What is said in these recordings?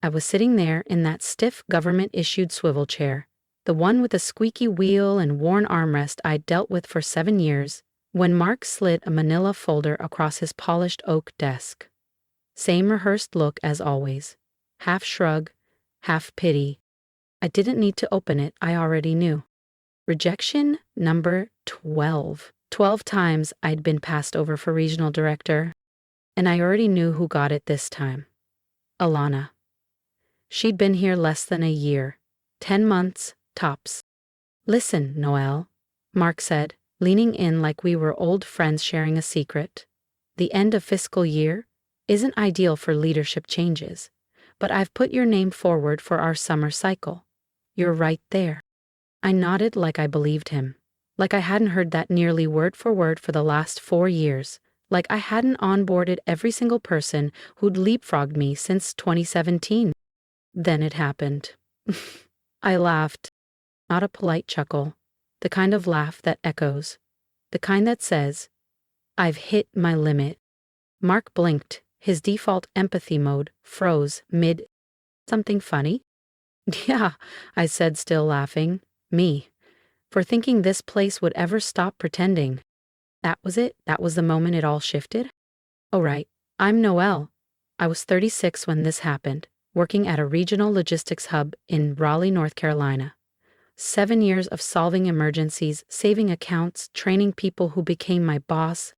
I was sitting there in that stiff government-issued swivel chair, the one with the squeaky wheel and worn armrest I'd dealt with for 7 years, when Mark slid a manila folder across his polished oak desk. Same rehearsed look as always. Half shrug, half pity. I didn't need to open it, I already knew. Rejection number 12. 12 times I'd been passed over for regional director, and I already knew who got it this time. Alana. She'd been here less than a year. 10 months, tops. Listen, Noelle, Mark said, leaning in like we were old friends sharing a secret. The end of fiscal year isn't ideal for leadership changes, but I've put your name forward for our summer cycle. You're right there. I nodded like I believed him, like I hadn't heard that nearly word for word for the last 4 years, like I hadn't onboarded every single person who'd leapfrogged me since 2017. Then it happened. I laughed, not a polite chuckle, the kind of laugh that echoes, the kind that says, I've hit my limit. Mark blinked, his default empathy mode froze mid. Something funny? Yeah, I said, still laughing. Me. For thinking this place would ever stop pretending. That was it? That was the moment it all shifted? Oh right, I'm Noelle. I was 36 when this happened, working at a regional logistics hub in Raleigh, North Carolina. 7 years of solving emergencies, saving accounts, training people who became my boss.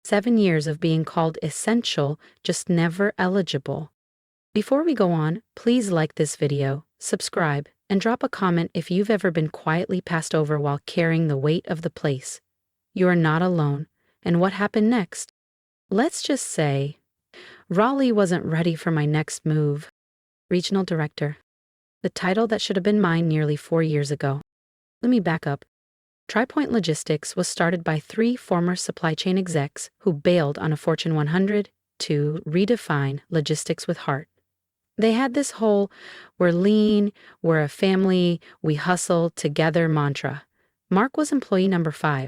7 years of being called essential, just never eligible. Before we go on, please like this video, subscribe, and drop a comment if you've ever been quietly passed over while carrying the weight of the place. You are not alone. And what happened next? Let's just say, Raleigh wasn't ready for my next move. Regional Director. The title that should have been mine nearly 4 years ago. Let me back up. TriPoint Logistics was started by 3 former supply chain execs who bailed on a Fortune 100 to redefine logistics with heart. They had this whole, we're lean, we're a family, we hustle together mantra. Mark was employee number 5.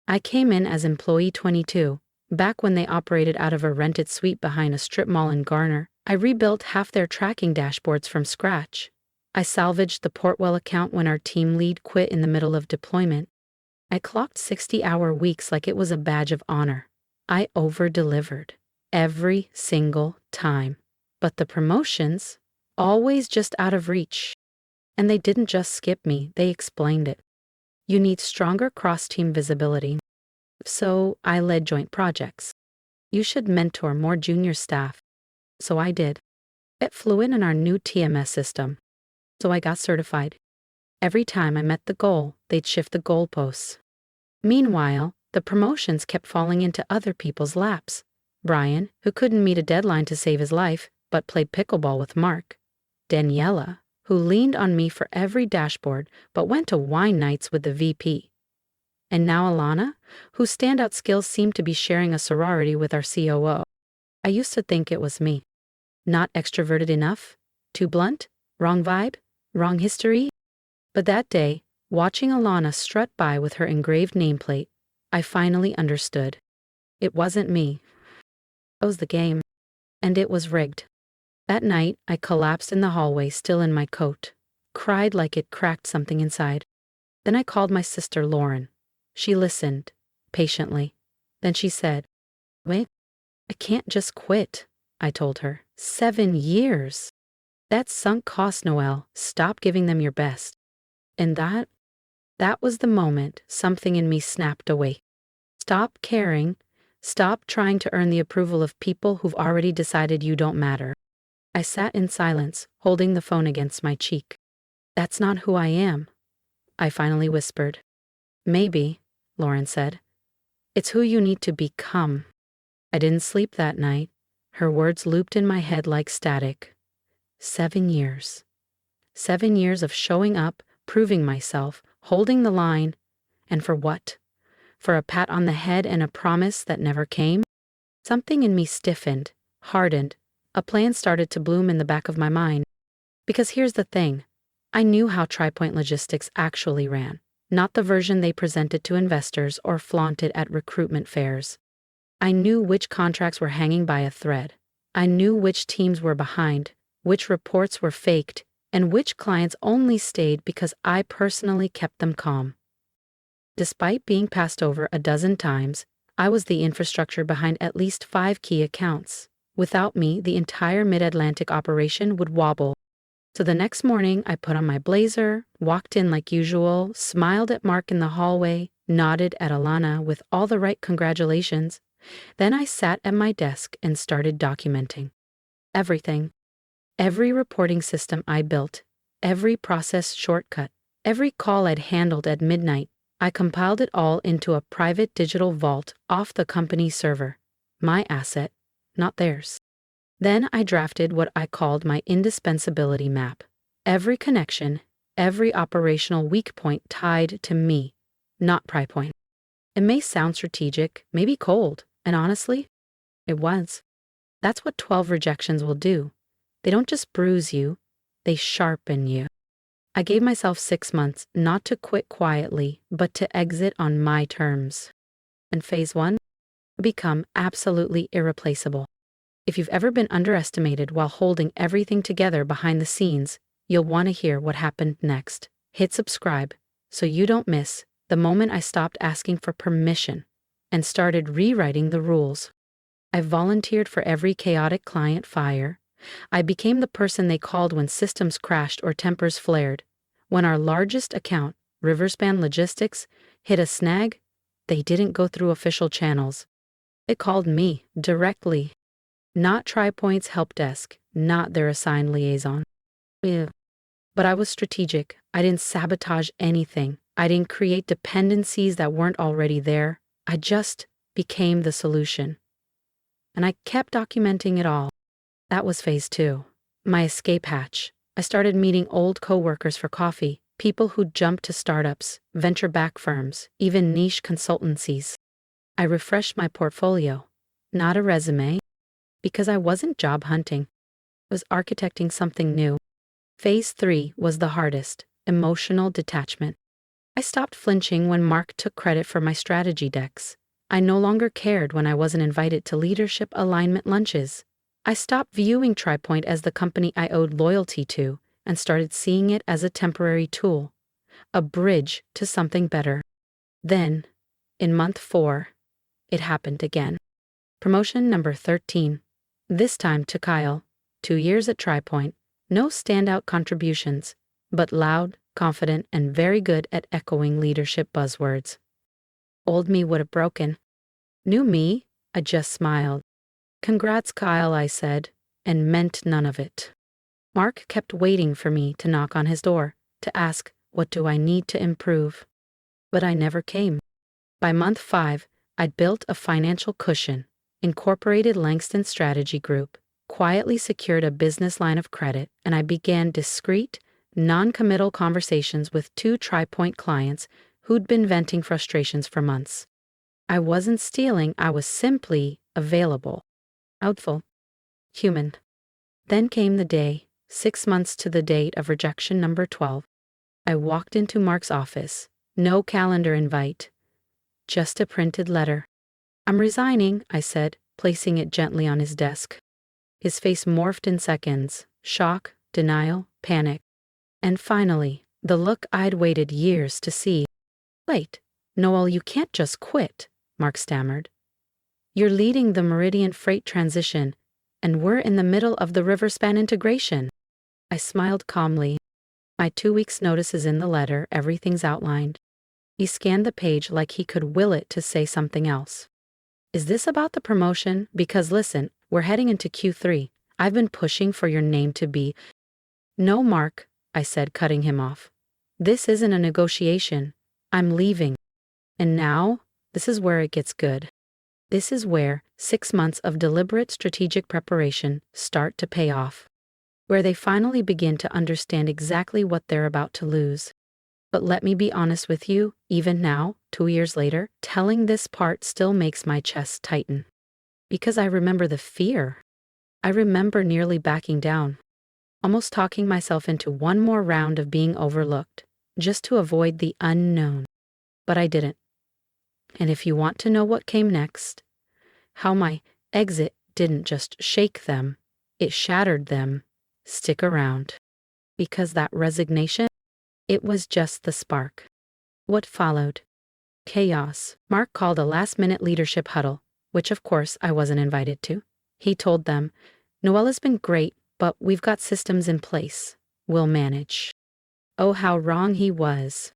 I came in as employee 22, back when they operated out of a rented suite behind a strip mall in Garner. I rebuilt half their tracking dashboards from scratch. I salvaged the Portwell account when our team lead quit in the middle of deployment. I clocked 60-hour weeks like it was a badge of honor. I over-delivered. Every single time. But the promotions, always just out of reach. And they didn't just skip me, they explained it. You need stronger cross-team visibility. So I led joint projects. You should mentor more junior staff. So I did. It flew in our new TMS system. So I got certified. Every time I met the goal, they'd shift the goalposts. Meanwhile, the promotions kept falling into other people's laps. Brian, who couldn't meet a deadline to save his life, but played pickleball with Mark. Daniela, who leaned on me for every dashboard, but went to wine nights with the VP. And now Alana, whose standout skills seemed to be sharing a sorority with our COO. I used to think it was me. Not extroverted enough? Too blunt? Wrong vibe? Wrong history? But that day, watching Alana strut by with her engraved nameplate, I finally understood. It wasn't me. It was the game. And it was rigged. That night, I collapsed in the hallway still in my coat, cried like it cracked something inside. Then I called my sister Lauren. She listened, patiently. Then she said, wait, I can't just quit, I told her. 7 years. That's sunk cost, Noelle. Stop giving them your best. And that was the moment something in me snapped away. Stop caring. Stop trying to earn the approval of people who've already decided you don't matter. I sat in silence, holding the phone against my cheek. That's not who I am, I finally whispered. Maybe, Lauren said. It's who you need to become. I didn't sleep that night. Her words looped in my head like static. 7 years. 7 years of showing up, proving myself, holding the line. And for what? For a pat on the head and a promise that never came? Something in me stiffened, hardened. A plan started to bloom in the back of my mind. Because here's the thing. I knew how TriPoint Logistics actually ran, not the version they presented to investors or flaunted at recruitment fairs. I knew which contracts were hanging by a thread. I knew which teams were behind, which reports were faked, and which clients only stayed because I personally kept them calm. Despite being passed over a dozen times, I was the infrastructure behind at least 5 key accounts. Without me, the entire Mid-Atlantic operation would wobble. So the next morning, I put on my blazer, walked in like usual, smiled at Mark in the hallway, nodded at Alana with all the right congratulations. Then I sat at my desk and started documenting everything. Every reporting system I built, every process shortcut, every call I'd handled at midnight, I compiled it all into a private digital vault off the company server. My asset, not theirs. Then I drafted what I called my indispensability map. Every connection, every operational weak point tied to me, not pry point. It may sound strategic, maybe cold, and honestly, it was. That's what 12 rejections will do. They don't just bruise you, they sharpen you. I gave myself 6 months not to quit quietly, but to exit on my terms. And phase 1, become absolutely irreplaceable. If you've ever been underestimated while holding everything together behind the scenes, you'll want to hear what happened next. Hit subscribe so you don't miss the moment I stopped asking for permission and started rewriting the rules. I volunteered for every chaotic client fire. I became the person they called when systems crashed or tempers flared. When our largest account, Riverspan Logistics, hit a snag, they didn't go through official channels. It called me directly. Not TriPoint's help desk, not their assigned liaison. But I was strategic. I didn't sabotage anything. I didn't create dependencies that weren't already there. I just became the solution. And I kept documenting it all. That was phase 2. My escape hatch. I started meeting old coworkers for coffee, people who'd jumped to startups, venture-backed firms, even niche consultancies. I refreshed my portfolio, not a resume, because I wasn't job hunting. I was architecting something new. Phase 3 was the hardest, emotional detachment. I stopped flinching when Mark took credit for my strategy decks. I no longer cared when I wasn't invited to leadership alignment lunches. I stopped viewing TriPoint as the company I owed loyalty to and started seeing it as a temporary tool, a bridge to something better. Then, in month 4, it happened again. Promotion number 13. This time to Kyle. 2 years at TriPoint. No standout contributions, but loud, confident, and very good at echoing leadership buzzwords. Old me would have broken. New me, I just smiled. Congrats, Kyle, I said, and meant none of it. Mark kept waiting for me to knock on his door, to ask, what do I need to improve? But I never came. By month 5, I'd built a financial cushion, incorporated Langston's strategy group, quietly secured a business line of credit, and I began discreet, non-committal conversations with 2 TriPoint clients who'd been venting frustrations for months. I wasn't stealing, I was simply available. Outful. Human. Then came the day, 6 months to the date of rejection number 12. I walked into Mark's office. No calendar invite. Just a printed letter. I'm resigning, I said, placing it gently on his desk. His face morphed in seconds. Shock, denial, panic. And finally, the look I'd waited years to see. Wait, Noelle, you can't just quit, Mark stammered. You're leading the Meridian freight transition, and we're in the middle of the Riverspan integration. I smiled calmly. My 2 weeks' notice is in the letter, everything's outlined. He scanned the page like he could will it to say something else. Is this about the promotion? Because listen, we're heading into Q3. I've been pushing for your name to be. No, Mark, I said, cutting him off. This isn't a negotiation. I'm leaving. And now, this is where it gets good. This is where 6 months of deliberate strategic preparation start to pay off. Where they finally begin to understand exactly what they're about to lose. But let me be honest with you, even now, 2 years later, telling this part still makes my chest tighten. Because I remember the fear. I remember nearly backing down. Almost talking myself into one more round of being overlooked, just to avoid the unknown. But I didn't. And if you want to know what came next, how my exit didn't just shake them, it shattered them, stick around. Because that resignation, it was just the spark. What followed? Chaos. Mark called a last-minute leadership huddle, which of course I wasn't invited to. He told them, Noelle has been great, but we've got systems in place. We'll manage. Oh, how wrong he was.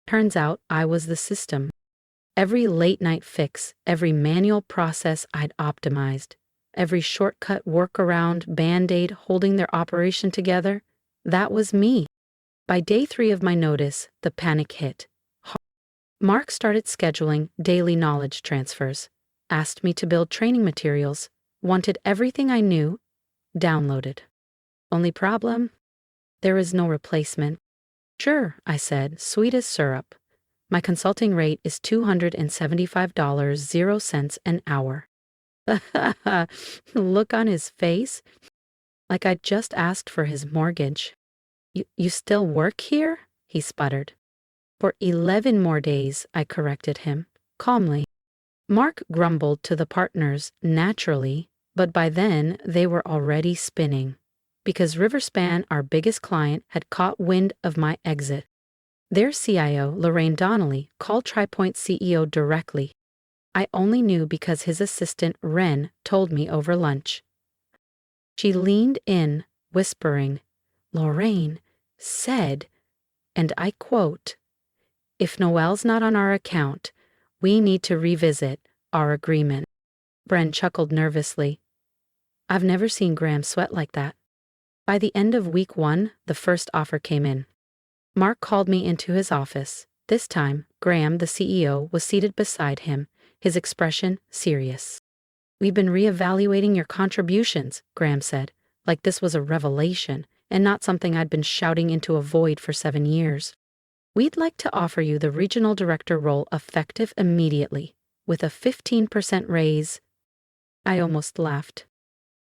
Turns out I was the system. Every late-night fix, every manual process I'd optimized, every shortcut workaround, band-aid holding their operation together, that was me. By day 3 of my notice, the panic hit. Mark started scheduling daily knowledge transfers, asked me to build training materials, wanted everything I knew downloaded. Only problem? There is no replacement. Sure, I said, sweet as syrup. My consulting rate is $275.00 an hour. Look on his face, like I'd just asked for his mortgage. You still work here? He sputtered. For 11 more days, I corrected him, calmly. Mark grumbled to the partners naturally, but by then they were already spinning. Because Riverspan, our biggest client, had caught wind of my exit. Their CIO, Lorraine Donnelly, called TriPoint CEO directly. I only knew because his assistant, Ren, told me over lunch. She leaned in, whispering, Lorraine said, and I quote, if Noelle's not on our account, we need to revisit our agreement. Bren chuckled nervously. I've never seen Graham sweat like that. By the end of week 1, the first offer came in. Mark called me into his office. This time, Graham, the CEO, was seated beside him, his expression serious. We've been reevaluating your contributions, Graham said, like this was a revelation and not something I'd been shouting into a void for 7 years. We'd like to offer you the regional director role effective immediately, with a 15% raise. I almost laughed.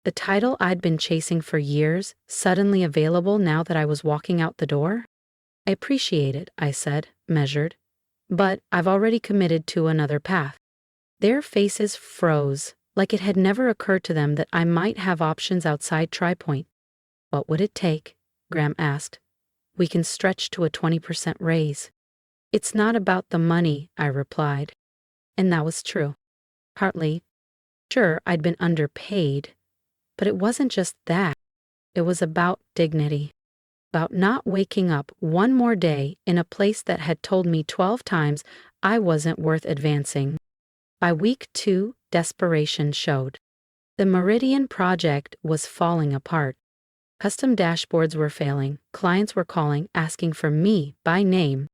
The title I'd been chasing for years, suddenly available now that I was walking out the door? I appreciate it, I said, measured. But I've already committed to another path. Their faces froze, like it had never occurred to them that I might have options outside TriPoint. What would it take? Graham asked. We can stretch to a 20% raise. It's not about the money, I replied. And that was true. Partly. Sure, I'd been underpaid. But it wasn't just that. It was about dignity. About not waking up one more day in a place that had told me 12 times I wasn't worth advancing. By week 2, desperation showed. The Meridian project was falling apart. Custom dashboards were failing, clients were calling, asking for me by name.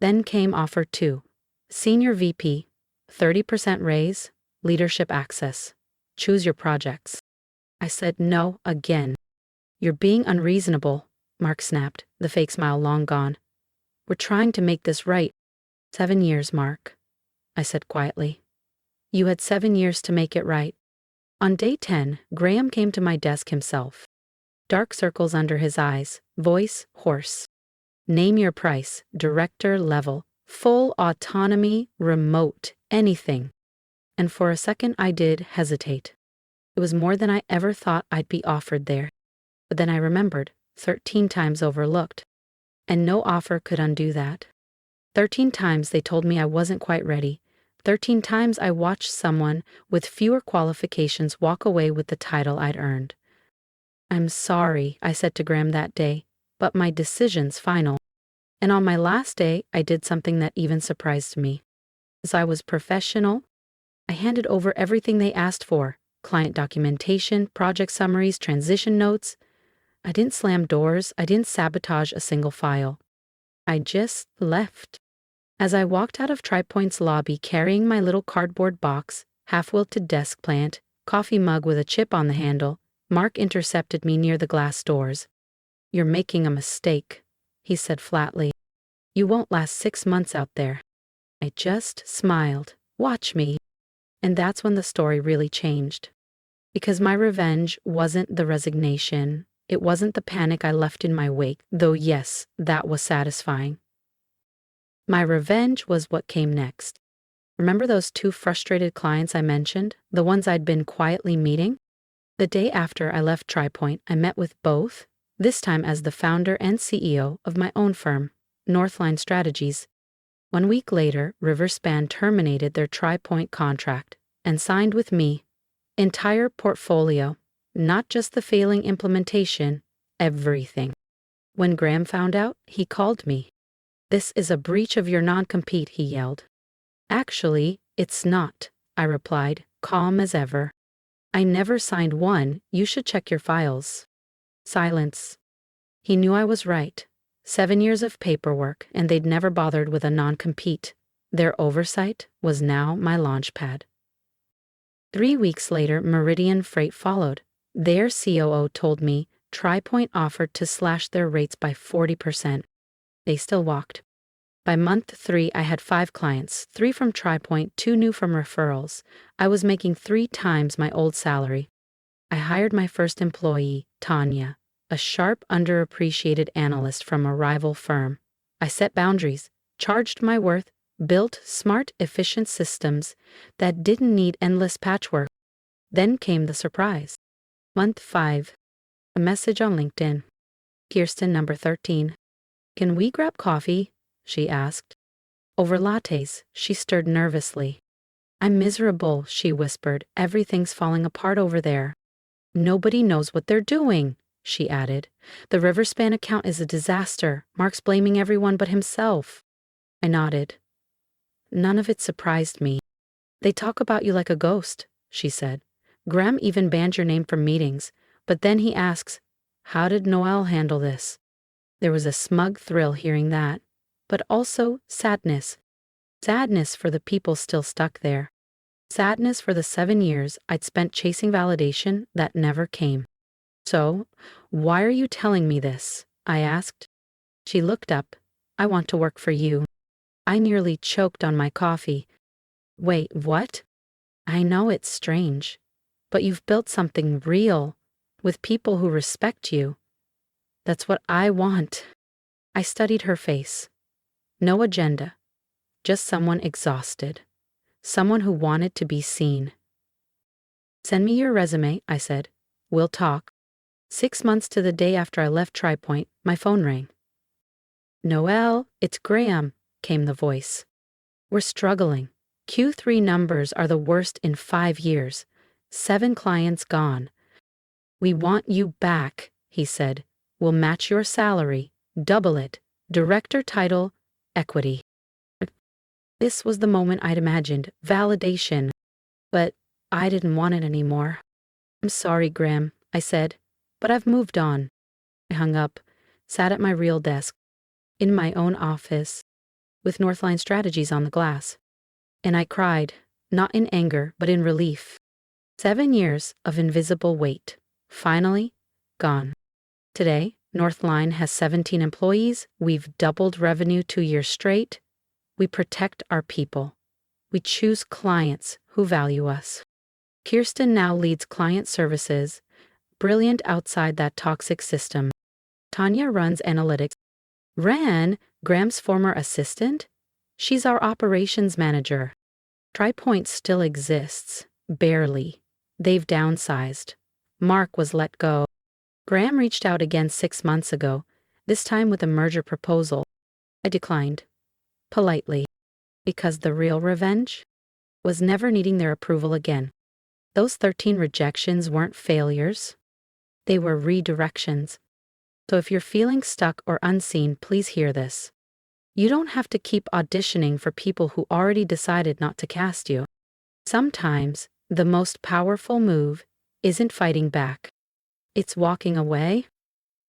Then came offer 2. Senior VP, 30% raise, leadership access. Choose your projects. I said no again. You're being unreasonable, Mark snapped, the fake smile long gone. We're trying to make this right. 7 years, Mark, I said quietly. You had 7 years to make it right. On day 10, Graham came to my desk himself. Dark circles under his eyes, voice hoarse. Name your price, director level, full autonomy, remote, anything. And for a second I did hesitate. It was more than I ever thought I'd be offered there. But then I remembered, 13 times overlooked. And no offer could undo that. 13 times they told me I wasn't quite ready. 13 times I watched someone with fewer qualifications walk away with the title I'd earned. I'm sorry, I said to Graham that day, but my decision's final. And on my last day, I did something that even surprised me. As I was professional, I handed over everything they asked for. Client documentation, project summaries, transition notes. I didn't slam doors, I didn't sabotage a single file. I just left. As I walked out of TriPoint's lobby carrying my little cardboard box, half-wilted desk plant, coffee mug with a chip on the handle, Mark intercepted me near the glass doors. You're making a mistake, he said flatly. You won't last 6 months out there. I just smiled. Watch me. And that's when the story really changed. Because my revenge wasn't the resignation. It wasn't the panic I left in my wake, though yes, that was satisfying. My revenge was what came next. Remember those 2 frustrated clients I mentioned, the ones I'd been quietly meeting? The day after I left TriPoint, I met with both, this time as the founder and CEO of my own firm, Northline Strategies. 1 week later, Riverspan terminated their Tri-Point contract and signed with me. Entire portfolio, not just the failing implementation, everything. When Graham found out, he called me. "This is a breach of your non-compete," he yelled. "Actually, it's not," I replied, calm as ever. "I never signed one, you should check your files." Silence. He knew I was right. 7 years of paperwork, and they'd never bothered with a non-compete. Their oversight was now my launchpad. 3 weeks later, Meridian Freight followed. Their COO told me Tri-Point offered to slash their rates by 40%. They still walked. By month 3, I had 5 clients, 3 from Tri-Point, 2 new from referrals. I was making 3 times my old salary. I hired my first employee, Tanya, a sharp, underappreciated analyst from a rival firm. I set boundaries, charged my worth, built smart, efficient systems that didn't need endless patchwork. Then came the surprise. Month 5. A message on LinkedIn. "Kirsten number 13. Can we grab coffee?" she asked. Over lattes, she stirred nervously. "I'm miserable," she whispered. "Everything's falling apart over there." "Nobody knows what they're doing," she added. "The Riverspan account is a disaster. Mark's blaming everyone but himself." I nodded. None of it surprised me. "They talk about you like a ghost," she said. "Graham even banned your name from meetings. But then he asks, 'How did Noelle handle this?'" There was a smug thrill hearing that, but also sadness. Sadness for the people still stuck there. Sadness for the 7 years I'd spent chasing validation that never came. "So, why are you telling me this?" I asked. She looked up. "I want to work for you." I nearly choked on my coffee. "Wait, what?" "I know it's strange, but you've built something real, with people who respect you. That's what I want." I studied her face. No agenda, just someone exhausted, someone who wanted to be seen. "Send me your resume," I said. "We'll talk." 6 months to the day after I left Tri-Point, my phone rang. "Noelle, it's Graham," came the voice. "We're struggling. Q3 numbers are the worst in 5 years. 7 clients gone. We want you back," he said. "We'll match your salary, double it, director title, equity." This was the moment I'd imagined, validation. But I didn't want it anymore. "I'm sorry, Graham," I said, "but I've moved on." I hung up, sat at my real desk, in my own office, with Northline Strategies on the glass. And I cried, not in anger, but in relief. 7 years of invisible weight, finally gone. Today, Northline has 17 employees. We've doubled revenue 2 years straight. We protect our people. We choose clients who value us. Kirsten now leads client services, brilliant outside that toxic system. Tanya runs analytics. Ran, Graham's former assistant? She's our operations manager. Tri-Point still exists, barely. They've downsized. Mark was let go. Graham reached out again 6 months ago, this time with a merger proposal. I declined, politely, because the real revenge was never needing their approval again. Those 13 rejections weren't failures. They were redirections. So if you're feeling stuck or unseen, please hear this. You don't have to keep auditioning for people who already decided not to cast you. Sometimes, the most powerful move isn't fighting back. It's walking away.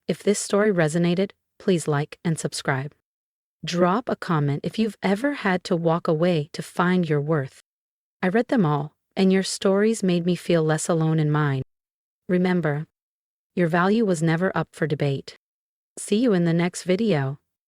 If this story resonated, please like and subscribe. Drop a comment if you've ever had to walk away to find your worth. I read them all, and your stories made me feel less alone in mine. Remember, your value was never up for debate. See you in the next video.